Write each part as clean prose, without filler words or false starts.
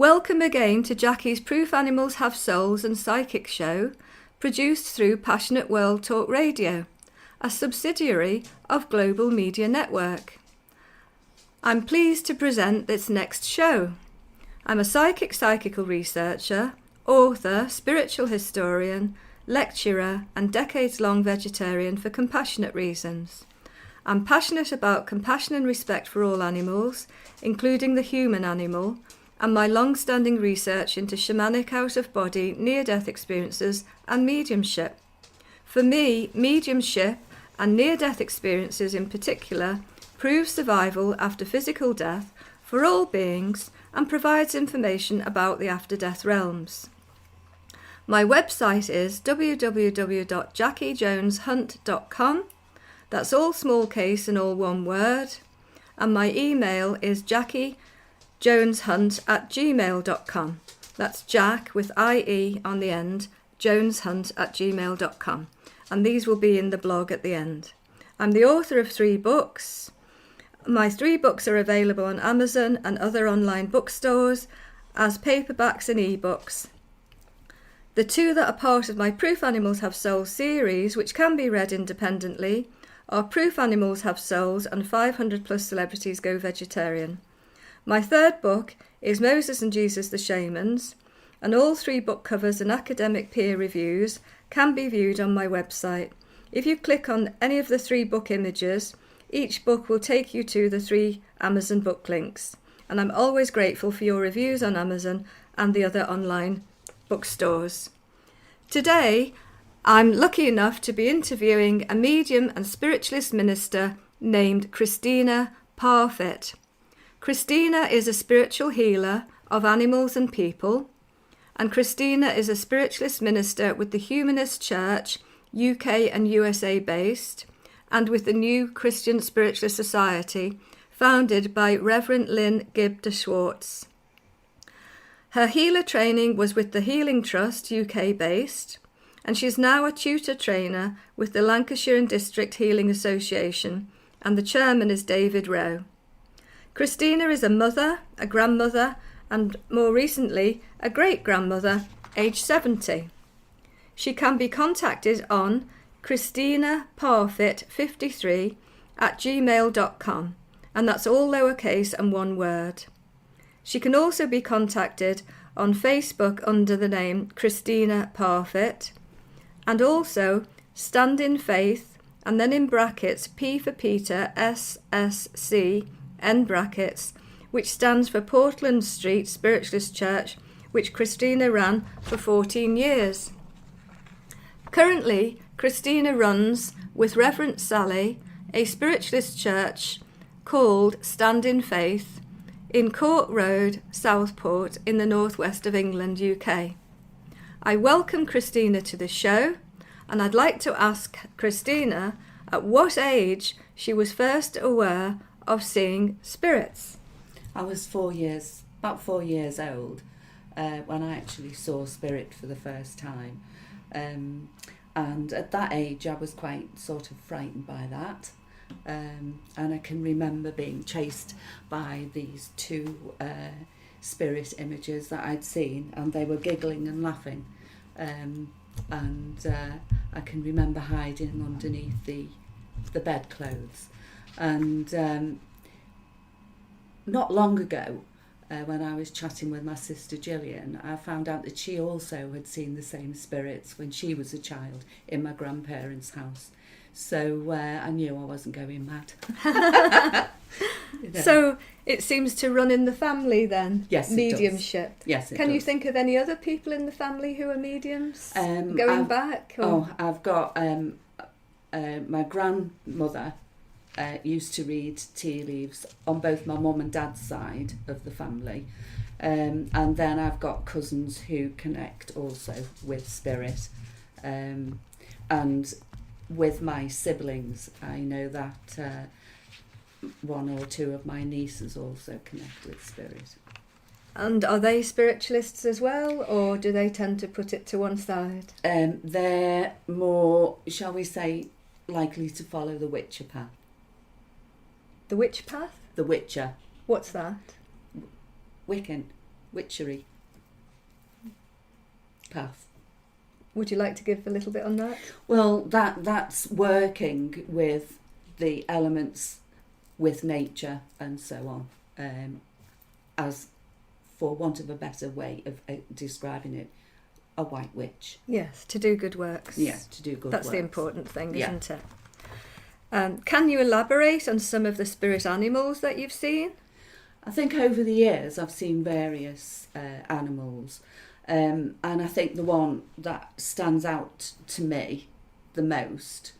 Welcome again to Jackie's Proof Animals Have Souls and Psychic show, produced through Passionate World Talk Radio, a subsidiary of Global Media Network. I'm pleased to present this next show. I'm a psychical researcher, author, spiritual historian, lecturer and decades-long vegetarian for compassionate reasons. I'm passionate about compassion and respect for all animals, including the human animal, and my long-standing research into shamanic out-of-body, near-death experiences and mediumship. For me, mediumship and near-death experiences in particular prove survival after physical death for all beings and provides information about the after-death realms. My website is www.jackiejoneshunt.com. That's all small case and all one word. And my email is jackiejoneshunt@gmail.com. That's Jack with IE on the end, joneshunt@gmail.com. And these will be in the blog at the end. I'm the author of 3 books. My 3 books are available on Amazon and other online bookstores as paperbacks and ebooks. The 2 that are part of my Proof Animals Have Souls series, which can be read independently, are Proof Animals Have Souls and 500 Plus Celebrities Go Vegetarian. My 3rd book is Moses and Jesus the Shamans, and all 3 book covers and academic peer reviews can be viewed on my website. If you click on any of the 3 book images, each book will take you to the 3 Amazon book links. And I'm always grateful for your reviews on Amazon and the other online bookstores. Today, I'm lucky enough to be interviewing a medium and spiritualist minister named Christina Parfit. Christina is a spiritual healer of animals and people, and Christina is a spiritualist minister with the Humanist Church, UK and USA based, and with the New Christian Spiritualist Society, founded by Reverend Lynn Gibb de Schwartz. Her healer training was with the Healing Trust, UK based, and she's now a tutor trainer with the Lancashire and District Healing Association, and the chairman is David Rowe. Christina is a mother, a grandmother, and more recently, a great-grandmother, aged 70. She can be contacted on christinaparfit53@gmail.com, and that's all lowercase and one word. She can also be contacted on Facebook under the name Christina Parfit, and also Stand in Faith, and then in brackets P for Peter, SSC, N brackets, which stands for Portland Street Spiritualist Church, which Christina ran for 14 years. Currently, Christina runs, with Reverend Sally, a spiritualist church called Stand in Faith in Court Road, Southport, in the northwest of England, UK. I welcome Christina to the show, and I'd like to ask Christina at what age she was first aware of seeing spirits. I was about 4 years old when I actually saw spirit for the first time. And at that age I was quite sort of frightened by that. And I can remember being chased by these 2 spirit images that I'd seen, and they were giggling and laughing. I can remember hiding underneath the bedclothes. And not long ago, when I was chatting with my sister Gillian, I found out that she also had seen the same spirits when she was a child in my grandparents' house. So I knew I wasn't going mad. You know. So it seems to run in the family then? Yes, mediumship. It does. Yes, it Can does. you think of any other people in the family who are mediums going back? Or? I've got my grandmother used to read tea leaves on both my mum and dad's side of the family. And then I've got cousins who connect also with spirit. And with my siblings, I know that 1 or 2 of my nieces also connect with spirit. And are they spiritualists as well, or do they tend to put it to one side? They're more, shall we say, likely to follow the Witcher path. The witch path? The Witcher. What's that? Wiccan. witchery path. Would you like to give a little bit on that? Well, that's working with the elements, with nature and so on, as, for want of a better way of describing it, a white witch. Yes, to do good works. Yeah, to do good That's works. the important thing, Yeah. isn't it? Can you elaborate on some of the spirit animals that you've seen? I think over the years I've seen various animals, and I think the one that stands out to me the most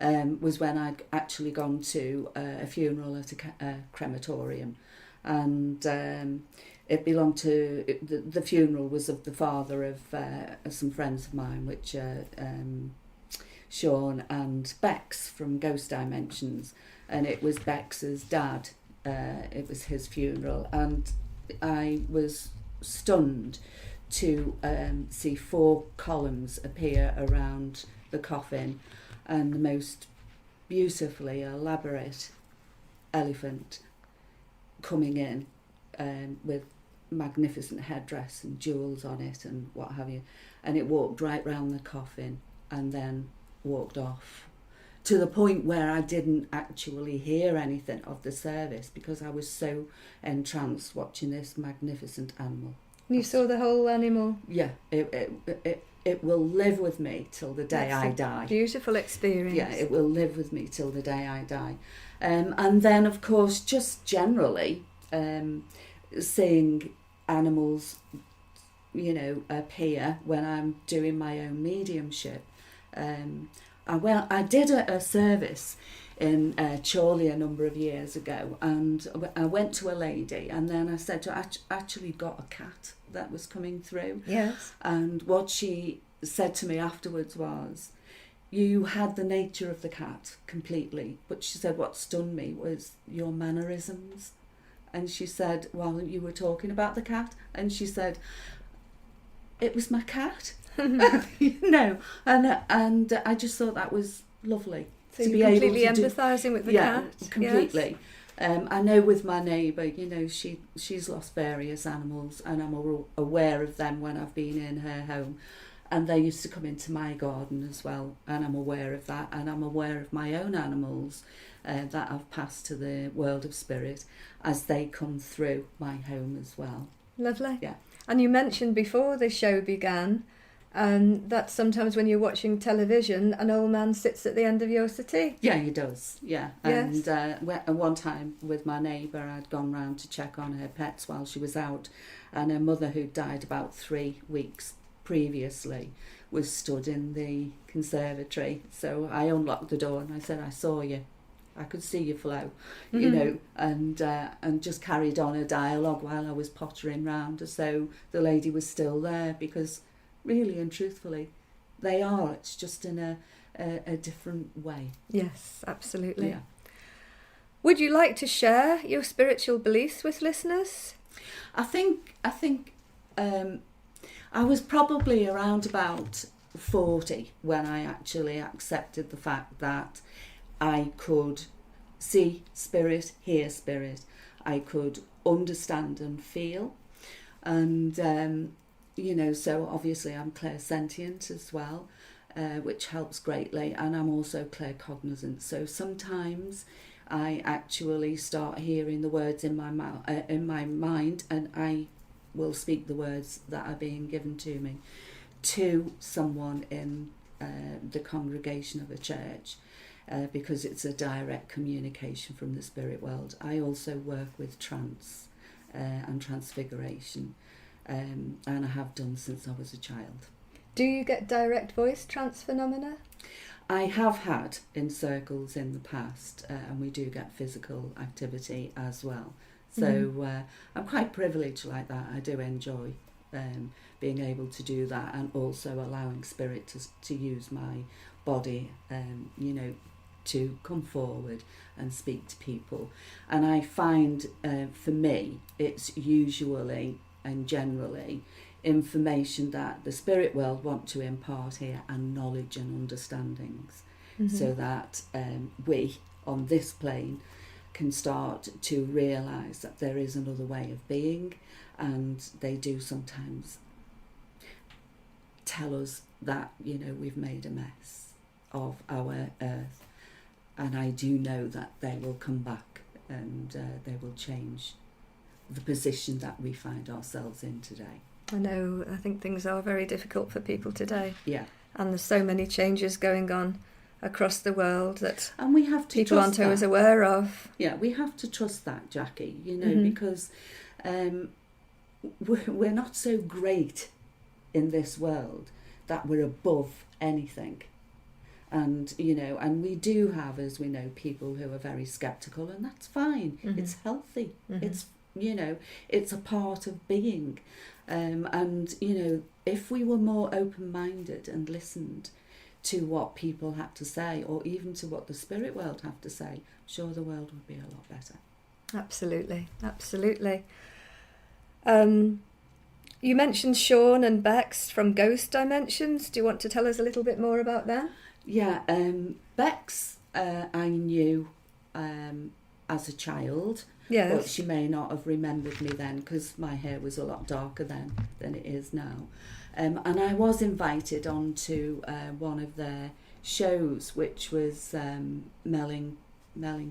was when I'd actually gone to a funeral at a crematorium, and it belonged to, the funeral was of the father of some friends of mine, which are Sean and Bex from Ghost Dimensions, and it was Bex's dad. It was his funeral, and I was stunned to see 4 columns appear around the coffin, and the most beautifully elaborate elephant coming in with magnificent headdress and jewels on it and what have you, and it walked right round the coffin and then walked off, to the point where I didn't actually hear anything of the service because I was so entranced watching this magnificent animal. You saw the whole animal? Yeah, it will live with me till the day I die. Beautiful experience. Yeah, it will live with me till the day I die. And then, of course, just generally seeing animals, appear when I'm doing my own mediumship. I did a service in Chorley a number of years ago, and I went to a lady, and then I said to her, I actually got a cat that was coming through. Yes. And what she said to me afterwards was, you had the nature of the cat completely, but she said what stunned me was your mannerisms. And she said, well, you were talking about the cat, and she said, it was my cat. And I just thought that was lovely. So to you're be able completely to empathising with the cat? Completely. Yes. I know with my neighbour, she's lost various animals, and I'm aware of them when I've been in her home, and they used to come into my garden as well, and I'm aware of that, and I'm aware of my own animals that I've passed to the world of spirit as they come through my home as well. Lovely. Yeah. And you mentioned before the show began that sometimes when you're watching television, an old man sits at the end of your settee. Yeah, he does, yeah. Yes. And one time with my neighbour, I'd gone round to check on her pets while she was out, and her mother, who'd died about 3 weeks previously, was stood in the conservatory. So I unlocked the door and I said, I saw you. I could see you flow, and just carried on a dialogue while I was pottering round as though the lady was still there, because really and truthfully, they are. It's just in a different way. Yes, absolutely. Yeah. Would you like to share your spiritual beliefs with listeners? I think I was probably around about 40 when I actually accepted the fact that I could see spirit, hear spirit, I could understand and feel, and so obviously I'm clairsentient as well, which helps greatly, and I'm also claircognizant. So sometimes I actually start hearing the words in my mind, and I will speak the words that are being given to me to someone in the congregation of a church. Because it's a direct communication from the spirit world. I also work with trance and transfiguration, and I have done since I was a child. Do you get direct voice trance phenomena? I have had in circles in the past, and we do get physical activity as well. So I'm quite privileged like that. I do enjoy being able to do that, and also allowing spirit to use my body, to come forward and speak to people. And I find for me it's usually and generally information that the spirit world want to impart here, and knowledge and understandings, so that we on this plane can start to realise that there is another way of being, and they do sometimes tell us that, you know, we've made a mess of our earth, and I do know that they will come back and they will change the position that we find ourselves in today. I know, I think things are very difficult for people today. Yeah. And there's so many changes going on across the world that and we have to people aren't that. always aware of. Yeah, we have to trust that, Jackie, you know, because we're not so great in this world that we're above anything. And, you know, and we do have, as we know, people who are very sceptical, and that's fine. It's healthy. It's, you know, it's a part of being. And, you know, if we were more open-minded and listened to what people had to say, or even to what the spirit world have to say, I'm sure the world would be a lot better. Absolutely, absolutely. You mentioned Sean and Bex from Ghost Dimensions. Do you want to tell us a little bit more about that? Yeah, Bex I knew as a child. Yes. But she may not have remembered me then, because my hair was a lot darker then than it is now. And I was invited onto one of their shows, which was Melling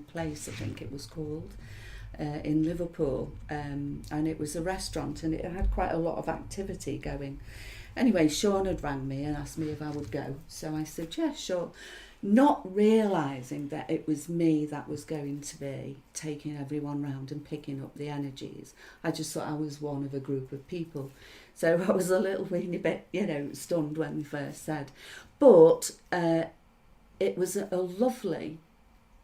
Place, I think it was called, in Liverpool. And it was a restaurant, and it had quite a lot of activity going. Anyway, Sean had rang me and asked me if I would go. So I said, yeah, sure. Not realising that it was me that was going to be taking everyone round and picking up the energies. I just thought I was one of a group of people. So I was a little weeny bit, you know, stunned when they first said. But it was a lovely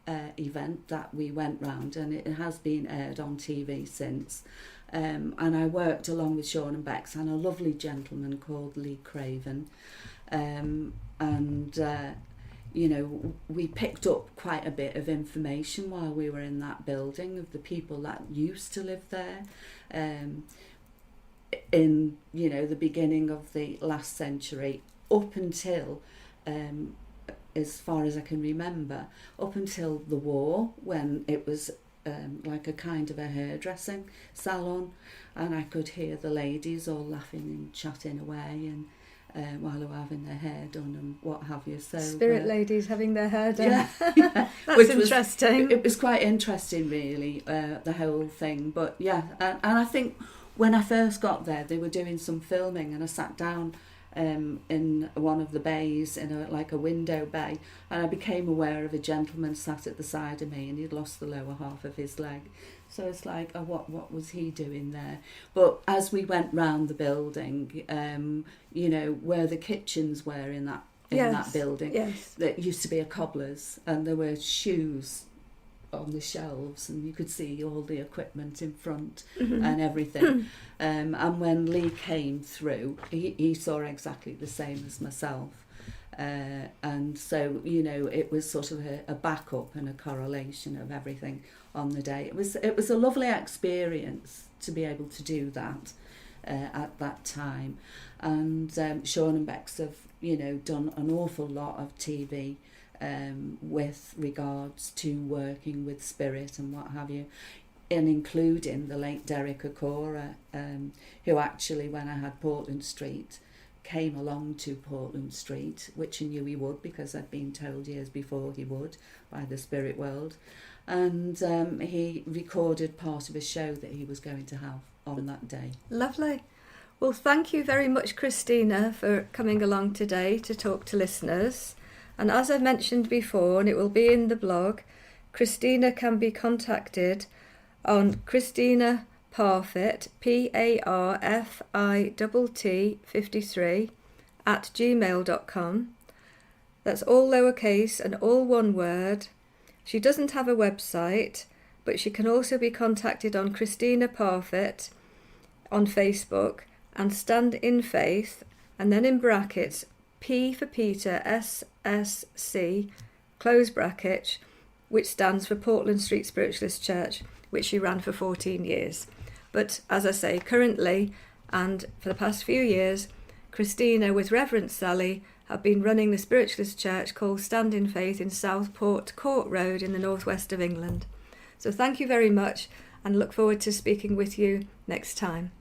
event that we went round, and it has been aired on TV since. And I worked along with Sean and Bex and a lovely gentleman called Lee Craven. You know, we picked up quite a bit of information while we were in that building of the people that used to live there in, you know, the beginning of the last century, up until, as far as I can remember, up until the war, when it was like a kind of a hairdressing salon, and I could hear the ladies all laughing and chatting away, and while they were having their hair done and what have you. So Spirit ladies having their hair done. Yeah. That's Which interesting. It was quite interesting, really, the whole thing. But yeah, and I think when I first got there, they were doing some filming, and I sat down in one of the bays, in a window bay, and I became aware of a gentleman sat at the side of me, and he'd lost the lower half of his leg. So it's like, oh, what was he doing there? But as we went round the building, you know, where the kitchens were in that building, that used to be a cobbler's, and there were shoes on the shelves, and you could see all the equipment in front and everything. And when Lee came through, he saw exactly the same as myself. And so, you know, it was sort of a backup and a correlation of everything on the day. It was a lovely experience to be able to do that at that time. And Sean and Bex have, you know, done an awful lot of TV with regards to working with spirit and what have you, and including the late Derek Okora, who actually, when I had Portland Street, came along to Portland Street, which I knew he would because I'd been told years before he would by the spirit world, and he recorded part of a show that he was going to have on that day. Lovely. Well, thank you very much, Christina, for coming along today to talk to listeners. And as I mentioned before, and it will be in the blog, Christina can be contacted on Christina Parfitt, PARFITT 53 @gmail.com. That's all lowercase and all one word. She doesn't have a website, but she can also be contacted on Christina Parfitt on Facebook, and Stand in Faith, and then in brackets, P for Peter, SSC, close bracket, which stands for Portland Street Spiritualist Church, which she ran for 14 years. But as I say, currently, and for the past few years, Christina with Reverend Sally have been running the spiritualist church called Stand in Faith in Southport Court Road in the northwest of England. So thank you very much, and look forward to speaking with you next time.